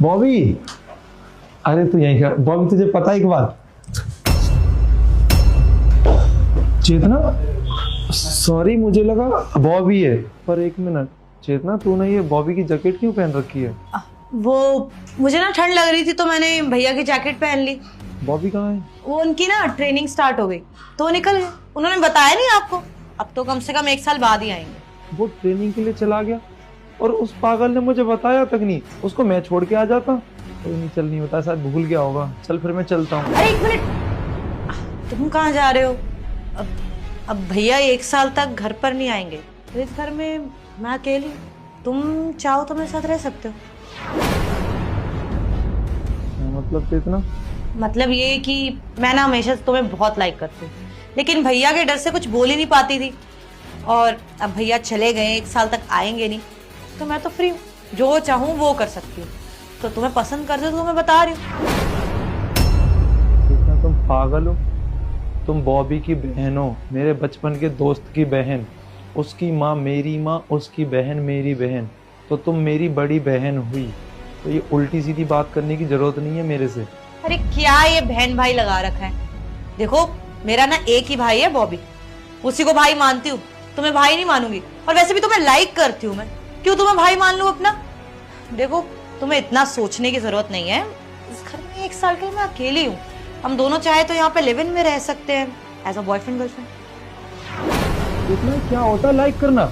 बॉबी, अरे तू यहीं खड़ा। बॉबी तुझे पता है एक बात? चेतना, सॉरी मुझे लगा बॉबी है, पर एक मिनट। चेतना तूने ये बॉबी की जैकेट क्यों पहन रखी है? वो मुझे ना ठंड लग रही थी तो मैंने भैया की जैकेट पहन ली। बॉबी कहाँ है? वो उनकी ना ट्रेनिंग स्टार्ट हो गई तो वो निकल गए। उन्होंने बताया नहीं आपको? अब तो कम से कम 1 साल बाद ही आएंगे। वो ट्रेनिंग के लिए चला गया और उस पागल ने मुझे बताया तक नहीं। उसको मैं छोड़ के आ जाता। कोई नहीं, चल नहीं होता, शायद भूल गया होगा। चल फिर मैं चलता हूँ। अरे 1 मिनट, तुम कहाँ जा रहे हो? अब भैया 1 साल तक घर पर नहीं आएंगे तो इस घर में मैं अकेली। तुम चाहो तो मेरे साथ रह सकते हो। मतलब चेतना? मतलब ये कि मैं ना हमेशा से तुम्हें बहुत लाइक करती हूँ, लेकिन भैया के डर से कुछ बोल ही नहीं पाती थी। और अब भैया चले गए, 1 साल तक आएंगे नहीं, तो मैं तो फ्री हूँ, जो चाहूँ वो कर सकती हूँ। तो तुम्हें पसंद करते हो तो मैं बता रही हूँ। चेतना तुम पागल हो। तुम बॉबी की बहन हो, मेरे बचपन के दोस्त की बहन। उसकी माँ मेरी माँ, उसकी बहन मेरी बहन। तो तुम मेरी बड़ी बहन हुई। तो ये उल्टी सीधी बात करने की जरूरत नहीं है मेरे से। अरे क्या ये बहन भाई लगा रखा है? देखो मेरा ना एक ही भाई है बॉबी, उसी को भाई मानती हूँ, तुम्हें भाई नहीं मानूंगी। और वैसे भी तुम्हें लाइक करती हूँ मैं, क्यों तुम्हें भाई मान लूं अपना? देखो तुम्हें इतना सोचने की जरूरत नहीं है। इस घर में 1 साल के लिए मैं अकेली हूँ। हम दोनों चाहे तो यहाँ पे लिव इन में रह सकते हैं एज अ बॉयफ्रेंड गर्लफ्रेंड। इतना क्या होता है लाइक करना?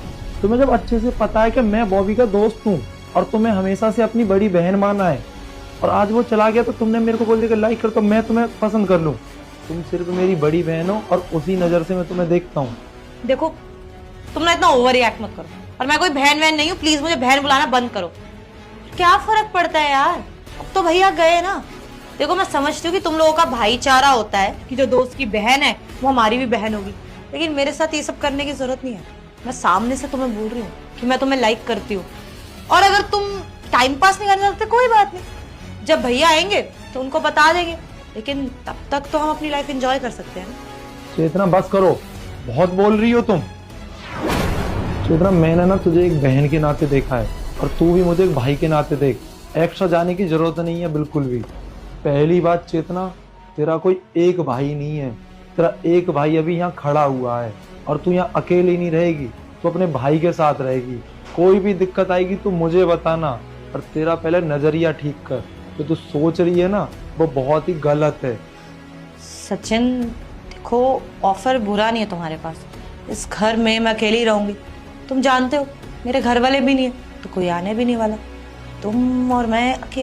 तुम्हें जब अच्छे से पता है कि मैं बॉबी का दोस्त हूँ और तुम्हें हमेशा से अपनी बड़ी बहन माना है, और आज वो चला गया तो तुमने मेरे को बोल दिया कि लाइक कर, तो मैं तुम्हें पसंद कर लूँ? तुम सिर्फ मेरी बड़ी बहन हो और उसी नजर से मैं तुम्हें देखता हूँ। देखो तुम ना इतना ओवर रिएक्ट मत करो, और मैं कोई बहन वहन नहीं हूँ, प्लीज मुझे बहन बुलाना बंद करो। क्या फर्क पड़ता है यार, अब तो भैया गए ना। देखो मैं समझती हूँ कि तुम लोगों का भाईचारा होता है कि जो दोस्त की बहन है वो हमारी भी बहन होगी, लेकिन मेरे साथ ये सब करने की जरूरत नहीं है। मैं सामने से तुम्हें बोल रही हूँ कि मैं तुम्हें लाइक करती हूँ, और अगर तुम टाइम पास नहीं करना चाहते कोई बात नहीं, जब भैया आएंगे तो उनको बता देंगे, लेकिन तब तक तो हम अपनी लाइफ एंजॉय कर सकते हैं ना। चेतना बस करो, बहुत बोल रही हो तुम। चेतना मैंने ना तुझे एक बहन के नाते देखा है, और तू भी मुझे एक भाई के नाते देख। एक्स्ट्रा जाने की जरूरत नहीं है बिल्कुल भी। पहली बात चेतना, तेरा कोई एक भाई नहीं है। तेरा एक भाई अभी यहाँ खड़ा हुआ है, और तू यहाँ अकेली नहीं रहेगी, तू अपने भाई के साथ रहेगी। कोई भी दिक्कत आएगी तो मुझे बताना, और तेरा पहले नजरिया ठीक कर। जो तू सोच रही है ना वो बहुत ही गलत है। सचिन देखो, ऑफर बुरा नहीं है तुम्हारे पास। इस घर में मैं अकेली रहूंगी, तुम जानते हो मेरे घर वाले भी नहीं है तो कोई आने भी नहीं वाला। तुम और मैं अकेले